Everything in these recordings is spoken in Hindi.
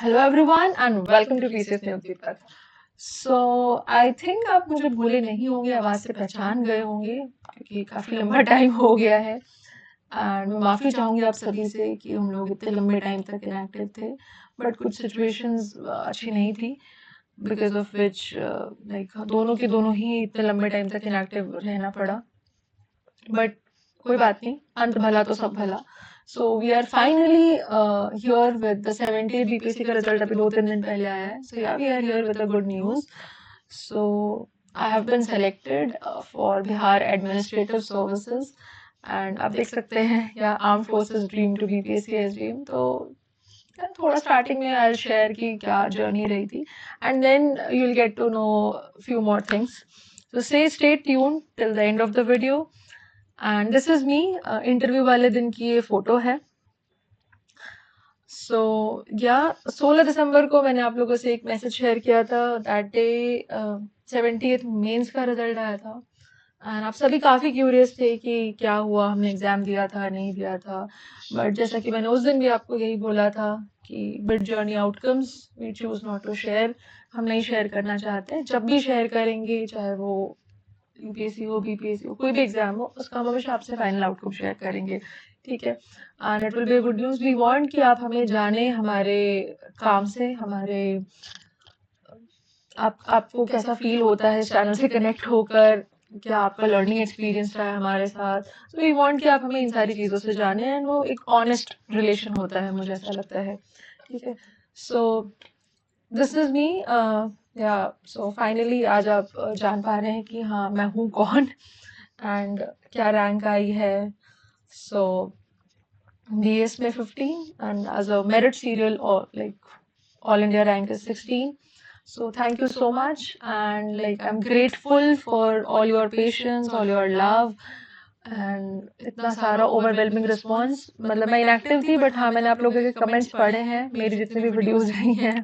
Hello everyone and welcome to PCS news Deepak. So I think आप मुझे भूले नहीं होंगे, आवाज़ से पहचान गए होंगे क्योंकि काफ़ी लंबा टाइम हो गया है। एंड मैं माफ़ी चाहूँगी आप सभी से कि हम लोग इतने लंबे टाइम तक इनएक्टिव थे, बट कुछ सिचुएशंस अच्छी नहीं थी, बिकॉज ऑफ विच लाइक दोनों के दोनों ही इतने लंबे टाइम तक इनएक्टिव रहना पड़ा। बट कोई बात नहीं, अंत भला तो सब भला। So we are finally here with the 70 BPSC का रिजल्ट अभी 2-3 दिन पहले आया है। So yeah we are here with a good news. So I have been selected for Bihar administrative services and आप देख सकते हैं yeah arm forces dream to BPSC as dream. तो थोड़ा स्टार्टिंग में आई शेयर की क्या जर्नी रही थी and then you will get to know few more things. So stay tuned till the end of the video. And this is me. Interview वाले दिन की ये फोटो है। सो या 16 दिसंबर को मैंने आप लोगों से एक मैसेज शेयर किया था। दैट डे 70th मेंस का रिजल्ट आया था एंड आप सभी काफ़ी क्यूरियस थे कि क्या हुआ, हमने एग्ज़ाम दिया था नहीं दिया था। बट जैसा कि मैंने उस दिन भी आपको यही बोला था कि but journey outcomes we choose not to share. हम नहीं शेयर करना चाहते। जब भी शेयर करेंगे, चाहे वो यूपीएससी हो, बीपीएससी हो, कोई भी एग्जाम हो, उसका हम हमेशा आपसे फाइनल आउटकम शेयर करेंगे। ठीक है, and it will be good news. We want कि आप हमें जाने हमारे काम से, हमारे आपको कैसा फील होता है इस चैनल से कनेक्ट होकर, क्या आपका लर्निंग एक्सपीरियंस रहा है हमारे साथ। सो वी वांट कि आप हमें इन सारी चीज़ों से जाने एंड वो एक ऑनेस्ट रिलेशन होता है, मुझे ऐसा लगता है। ठीक है, सो दिस इज मी। या सो फाइनली आज आप जान पा रहे हैं कि हाँ मैं हूँ कौन एंड क्या रैंक आई है। सो बीएस में 15 and as a merit serial और like all India rank is 16. So thank you so much and like I'm grateful for all your patience, all your love and इतना सारा overwhelming response। मतलब मैं inactive थी बट हाँ मैंने आप लोगों के कमेंट्स पढ़े हैं, मेरी जितनी भी वीडियोस रही हैं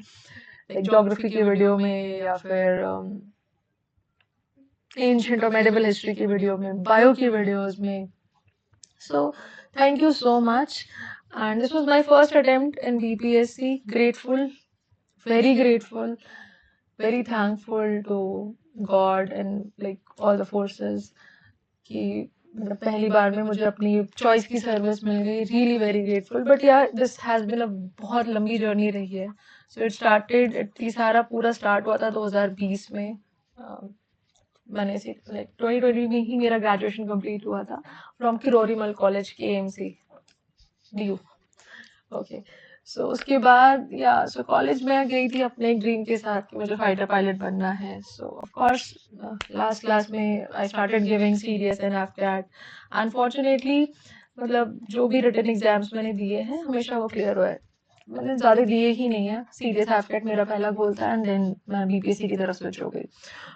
लाइक ज्योग्राफी की वीडियो में या फिर एंशिएंट और मेडिवल हिस्ट्री की वीडियो में, बायो की वीडियोस में। So thank you so much and this was my first attempt in BPSC. Grateful, very grateful, very thankful to God and like all the forces कि मतलब पहली बार में मुझे अपनी चॉइस की सर्विस मिल गई। Really very grateful. बट यार दिस हैज़ बिन अ बहुत लंबी जर्नी रही है। सो इट स्टार्टेड, ये सारा पूरा स्टार्ट हुआ था 2020 में। मैंने लाइक 2020 में ही मेरा ग्रेजुएशन कंप्लीट हुआ था फ्रॉम किरोरीमल कॉलेज के एएमसी डीयू। ओके, सो उसके बाद या सो कॉलेज में गई थी अपने ड्रीम के साथ कि मुझे फाइटर पायलट बनना है। So of course last class में I started giving CDS and AFCAT. Unfortunately मतलब जो भी रिटन एग्जाम्स मैंने दिए हैं हमेशा वो क्लियर हुआ है। मैंने ज़्यादा दिए ही नहीं है। सीडीएस एफकैट मेरा पहला गोल था एंड देन मैं बीपीएससी की तरफ स्विच हो गई।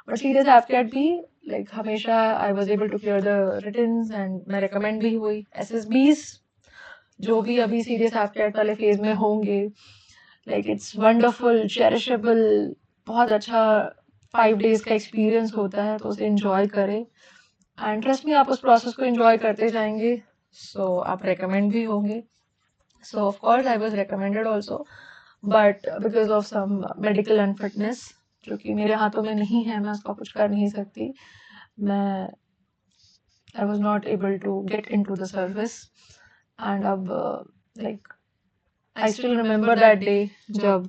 बट सीडीएस एफकैट भी like always I was able to clear the writtens and मैं रिकमेंड भी हुई। एसएसबीज जो भी अभी सीरियस एफकैट वाले फेज में होंगे, लाइक इट्स वंडरफुल, चेरिशेबल, बहुत अच्छा 5 डेज का एक्सपीरियंस होता है, तो उसे एंजॉय करें एंड ट्रस्ट मी आप उस प्रोसेस को एंजॉय करते जाएंगे। सो आप रेकमेंड भी होंगे। So of course I was recommended also, but because of some medical unfitness जो कि मेरे हाथों में नहीं है, मैं उसका कुछ कर नहीं सकती, मैं I was not able to get into the service. And अब like I still remember that day जब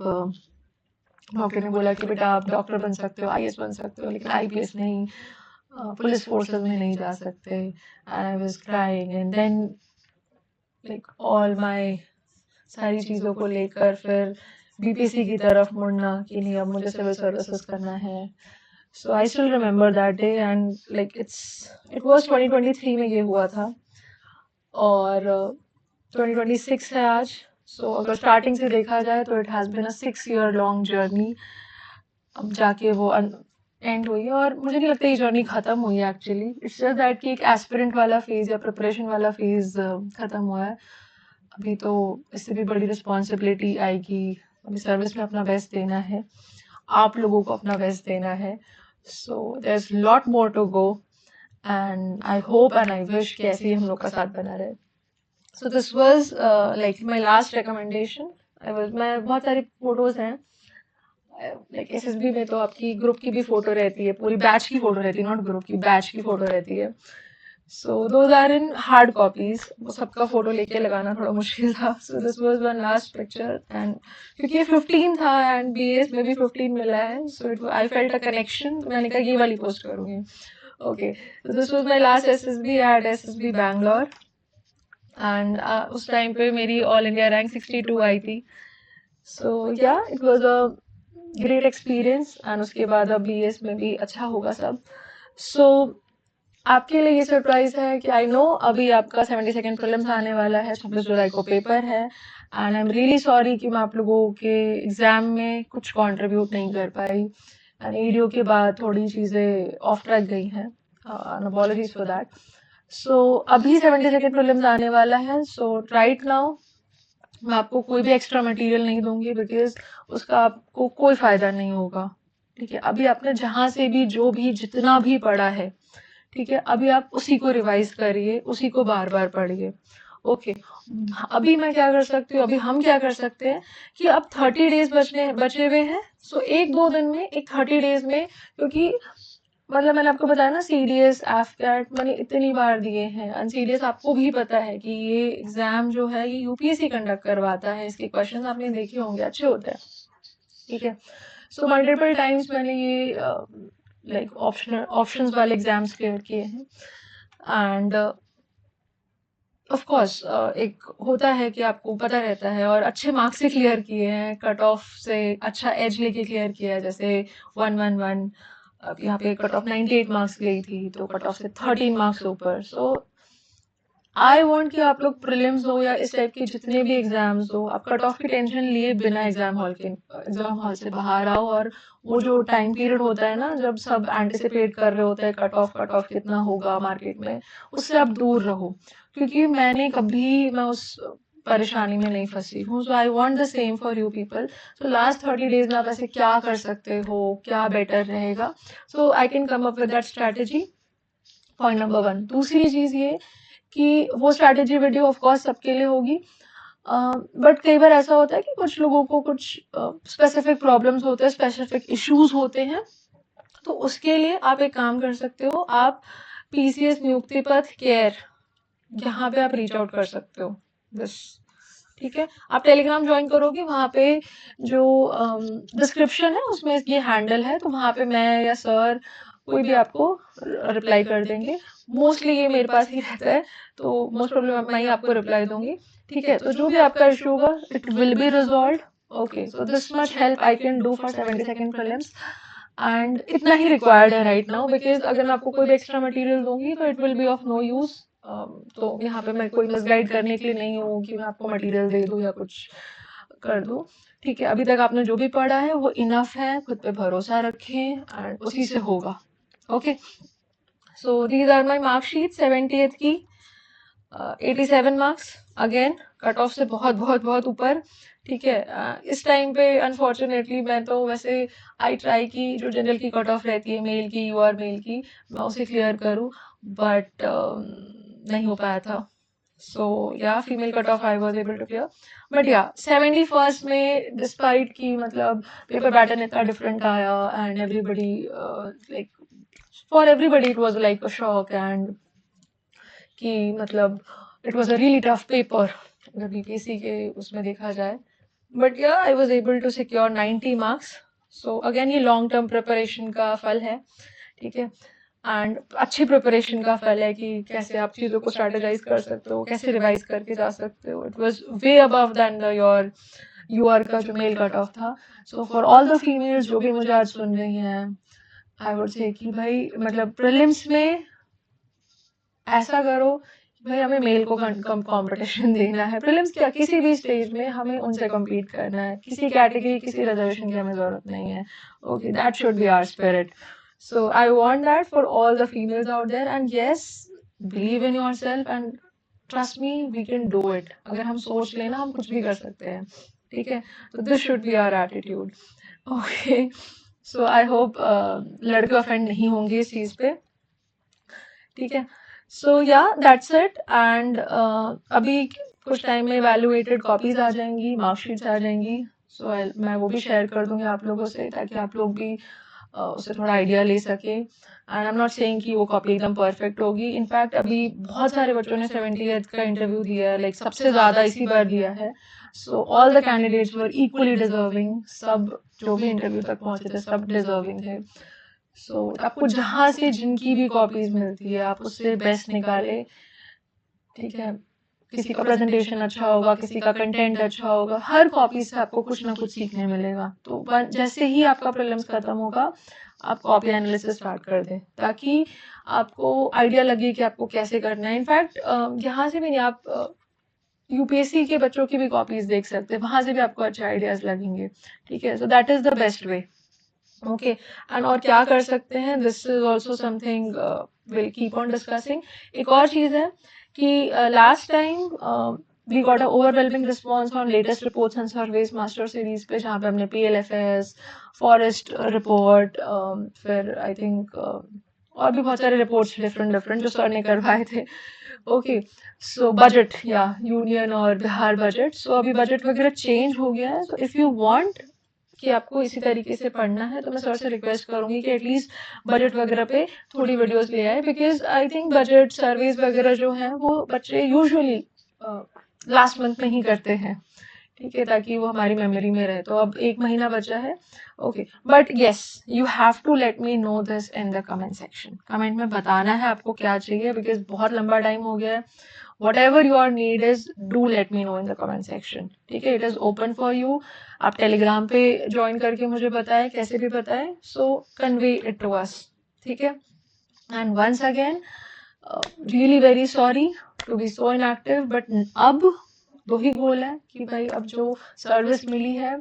डॉक्टर ने बोला कि बेटा आप डॉक्टर बन सकते हो, आईएएस बन सकते हो, लेकिन आईपीएस नहीं, पुलिस फोर्सेस में नहीं जा सकते। And I was crying and then like all my सारी चीज़ों को लेकर फिर बीपीएससी की तरफ मुड़ना कि नहीं अब मुझे सिविल सर्विसेज करना है। So I still remember that day and like it was 2023 में ये हुआ था और 2026 है आज। सो अगर स्टार्टिंग से देखा जाए तो it has been a 6 year long journey. अब जाके वो एंड हुई है और मुझे नहीं लगता ये जर्नी खत्म हुई है एक्चुअली। इट्स जस्ट दैट कि एक एस्पिरेंट वाला फेज या प्रिपरेशन वाला फेज खत्म हुआ है। अभी तो इससे भी बड़ी रिस्पॉन्सिबिलिटी आएगी, अभी सर्विस में अपना बेस्ट देना है, आप लोगों को अपना बेस्ट देना है। So there is lot more to go and I hope and I wish कि ऐसे ही हम लोग का साथ बना रहे। So this was like my last recommendation. मैं बहुत सारी फोटोज हैं, लाइक एसएसबी में तो आपकी ग्रुप की भी फोटो रहती है, पूरी बैच की फोटो रहती है, नॉट ग्रुप की, बैच की फोटो रहती है। So those are in hard copies, वो सबका फोटो लेके लगाना थोड़ा मुश्किल था। So this was one last picture, and क्योंकि ये 15 था एंड बीएस में भी 15 मिला है, so it I felt a connection, तो मैंने कहा ये वाली पोस्ट करूंगी। Okay, so this was my last SSB at SSB Bangalore, and उस टाइम पे मेरी ऑल इंडिया रैंक 62 आई थी। सो या it was a great experience, and उसके बाद अब बीएस में भी अच्छा होगा सब। सो आपके लिए ये सरप्राइज है कि आई नो अभी आपका 72nd प्रीलिम्स आने वाला है, 26 जुलाई को पेपर है, and I am really sorry कि मैं आप लोगों के एग्जाम में कुछ कंट्रीब्यूट नहीं कर पाई, एंड ईडीओ के बाद थोड़ी चीजें ऑफ ट्रैक गई हैं, अपॉलॉजीज फॉर दैट। सो अभी 72nd प्रीलिम्स आने वाला है, सो राइट नाउ मैं आपको कोई भी एक्स्ट्रा मटेरियल नहीं दूंगी, बिकॉज उसका आपको कोई फायदा नहीं होगा। ठीक है, अभी आपने जहां से भी जो भी जितना भी पढ़ा है, ठीक है, अभी आप उसी को रिवाइज करिए, उसी को बार बार पढ़िए। ओके, अभी मैं क्या कर सकती हूँ, अभी हम क्या कर सकते हैं कि अब 30 डेज बचे हुए हैं। सो एक दो दिन में, एक 30 डेज में, क्योंकि मतलब मैंने आपको बताया ना, सीडीएस एफकैट मैंने इतनी बार दिए हैं, एंड सीडीएस आपको भी पता है कि ये एग्जाम जो है ये यूपीएससी कंडक्ट करवाता है, इसके क्वेश्चन आपने देखे होंगे, अच्छे होते हैं। ठीक है, सो मल्टीपल टाइम्स मैंने ये लाइक ऑप्शंस वाले एग्जाम्स क्लियर किए हैं, एंड ऑफ कोर्स एक होता है कि आपको पता रहता है, और अच्छे मार्क्स से क्लियर किए हैं, कट ऑफ से अच्छा एज लेके क्लियर किया है, जैसे 111, अब यहाँ पे कट ऑफ 98 मार्क्स गई थी, तो कट ऑफ से 13 मार्क्स ऊपर। सो आई वांट कि आप लोग प्रीलिम्स हो या इस टाइप के जितने भी एग्जाम्स हो, आप कट ऑफ की टेंशन लिए बिना एग्जाम हॉल से बाहर आओ, और वो जो टाइम पीरियड होता है ना, जब सब एंटिसिपेट कर रहे होते हैं कट ऑफ कितना होगा मार्केट में, उससे आप दूर रहो, क्योंकि मैं उस परेशानी में नहीं फंसी हूँ। So I want the same for you people. So last 30 days में आप ऐसे क्या कर सकते हो, क्या बेटर रहेगा, so I can come up with that strategy. Point number 1। दूसरी चीज ये कि वो स्ट्रैटेजी वीडियो ऑफ कोर्स सबके लिए होगी, बट कई बार ऐसा होता है कि कुछ लोगों को कुछ स्पेसिफिक प्रॉब्लम्स होते हैं, स्पेसिफिक इश्यूज होते हैं, तो उसके लिए आप एक काम कर सकते हो, आप पीसीएस नियुक्ति पथ केयर, यहाँ पे आप रीच आउट कर सकते हो बस। ठीक है, आप टेलीग्राम ज्वाइन करोगे, वहाँ पे जो डिस्क्रिप्शन है उसमें ये हैंडल है, तो वहाँ पे मैं या सर कोई भी आपको रिप्लाई कर देंगे। मोस्टली ये मेरे पास ही रहता है, तो मोस्ट प्रॉब्लम मैं ही आपको रिप्लाई दूंगी। ठीक है, तो जो भी आपका इशू होगा it will be resolve. Okay, so this much help I can do for 72nd prelims, and इतना ही रिक्वायर्ड है राइट नाउ, बिकॉज अगर मैं आपको कोई भी एक्स्ट्रा मटेरियल दूंगी तो it will be of no use. तो यहाँ पे मैं कोई मिसगाइड करने के लिए नहीं हूँ कि मैं आपको मटेरियल दे दूँ या कुछ कर दूँ। ठीक है, अभी तक आपने जो भी पढ़ा है वो इनफ है, खुद पे भरोसा रखें एंड उसी से होगा। Okay, so these are my marksheet 70th की, 87 मार्क्स, अगेन कट ऑफ से बहुत बहुत बहुत ऊपर। ठीक है, इस टाइम पे अनफॉर्चुनेटली मैं तो वैसे आई ट्राई की जो जनरल की कट ऑफ रहती है मेल की, यूआर मेल की, मैं उसे क्लियर करूँ, बट नहीं हो पाया था। So yeah female cut off I was able to clear, but yeah 71st में डिस्पाइट की मतलब पेपर पैटर्न इतना डिफरेंट आया, and everybody like for everybody it was like a shock, and कि मतलब it was a really tough paper अगर बीपीएससी के उसमें देखा जाए, but yeah I was able to secure 90 marks. So again ये लॉन्ग टर्म प्रिपरेशन का फल है। ठीक है, एंड अच्छी प्रिपरेशन का फल है कि कैसे आप चीज़ों को स्ट्रेटेजाइज कर सकते हो, कैसे रिवाइज करके जा सकते हो। It was way above than your UR का जो मेल कट ऑफ था। So for all the females जो भी मुझे आज सुन रही हैं, आई वुड से कि भाई मतलब प्रीलिम्स में ऐसा करो कि भाई हमें मेल को कंपटीशन देना है, प्रीलिम्स क्या किसी भी स्टेज में हमें उनसे कम्पीट करना है, किसी कैटेगरी किसी रिजर्वेशन की हमें जरूरत नहीं है। Okay, that should be our spirit. So I want that for all the females out there, and yes, believe in yourself and trust me, we can do it. अगर हम सोच लेना हम कुछ भी कर सकते हैं। ठीक है, so this should be our attitude. Okay, so I hope लड़के ऑफेंड नहीं होंगे इस चीज पे। ठीक है, सो या दैट्स इट, एंड अभी कुछ टाइम में इवैल्यूएटेड कॉपीज आ जाएंगी, मार्कशीट्स आ जाएंगी। सो मैं वो भी शेयर कर दूंगी आप लोगों से, ताकि आप लोग भी उससे थोड़ा आइडिया ले सके। And I am not saying कि वो कॉपी एकदम परफेक्ट होगी। इनफैक्ट अभी बहुत सारे बच्चों ने 70th का इंटरव्यू दिया है, लाइक सबसे ज्यादा इसी बार दिया है। So all the candidates were equally deserving, सब जो भी इंटरव्यू तक पहुंचे थे सब डिजर्विंग थे। सो आपको जहां से जिनकी भी कॉपीज मिलती है आप उससे बेस्ट निकाले, ठीक है। किसी का प्रेजेंटेशन अच्छा होगा, किसी का कंटेंट अच्छा होगा, हर कॉपी से आपको कुछ ना कुछ सीखने मिलेगा। तो जैसे ही आपका प्रीलिम्स खत्म होगा आप कॉपी एनालिसिस स्टार्ट कर दें, ताकि आपको आइडिया लगे कि आपको कैसे करना है। इनफैक्ट यहाँ से भी नहीं, आप यूपीएससी के बच्चों की भी कॉपीज देख सकते हैं, वहां से भी आपको अच्छे आइडियाज लगेंगे, ठीक है। So that is the best way. Okay, and और क्या कर सकते हैं, this is also something will keep on discussing. एक और चीज है कि last time we got a overwhelming response on latest reports and surveys master series पे, जहाँ पे हमने PLFS, forest report, फिर I think और भी बहुत सारे reports डिफरेंट जो सर ने करवाए थे। ओके, सो बजट या यूनियन और बिहार बजट, सो अभी बजट वगैरह चेंज हो गया है। सो इफ यू वांट कि आपको इसी तरीके से पढ़ना है तो मैं सर से रिक्वेस्ट करूंगी कि एटलीस्ट बजट वगैरह पे थोड़ी वीडियोस ले आए, because I think budget surveys वगैरह जो है वो बच्चे यूजुअली लास्ट मंथ में ही करते हैं, ठीक है, ताकि वो हमारी मेमोरी में रहे। तो अब 1 महीना बचा है। Okay, but yes, you have to let me know this in the comment section. Comment में बताना है आपको क्या चाहिए, बिकॉज बहुत लंबा टाइम हो गया है। whatever your need is, do let me know in the comment section, ठीक है। it is open for you। आप टेलीग्राम पे ज्वाइन करके मुझे बताएं, कैसे भी बताएं, so convey it to us, ठीक है। and once again really very sorry to be so inactive, but अब दो ही गोल है कि भाई अब जो सर्विस मिली है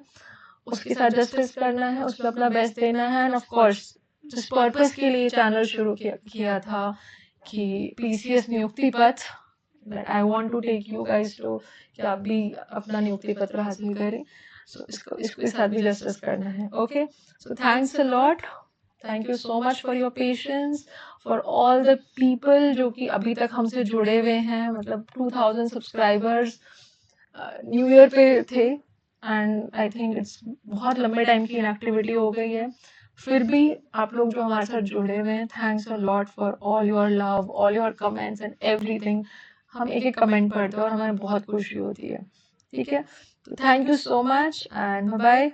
उसके साथ जस्टिस करना है, उसमें अपना बेस्ट देना है। एंड ऑफ कोर्स जिस पर्पस के लिए चैनल शुरू किया था कि पीसीएस नियुक्ति पत्र, that I want to take you guys to कि आप भी अपना नियुक्ति पत्र हासिल करें। So इसके साथ भी जस्टिस करना है। Okay, so thanks a lot, thank you so much for your patience, for all the people जो कि अभी तक हमसे जुड़े हुए हैं, मतलब 2000 सब्सक्राइबर्स न्यू ईयर पे थे। एंड आई थिंक इट्स बहुत लंबे टाइम की इनएक्टिविटी हो गई है, फिर भी आप लोग जो हमारे साथ जुड़े हुए हैं, thanks a lot for all your love, all your comments and everything. हम एक एक कमेंट पढ़ते हैं और हमें बहुत खुशी होती है, ठीक है। तो thank you so much and bye bye.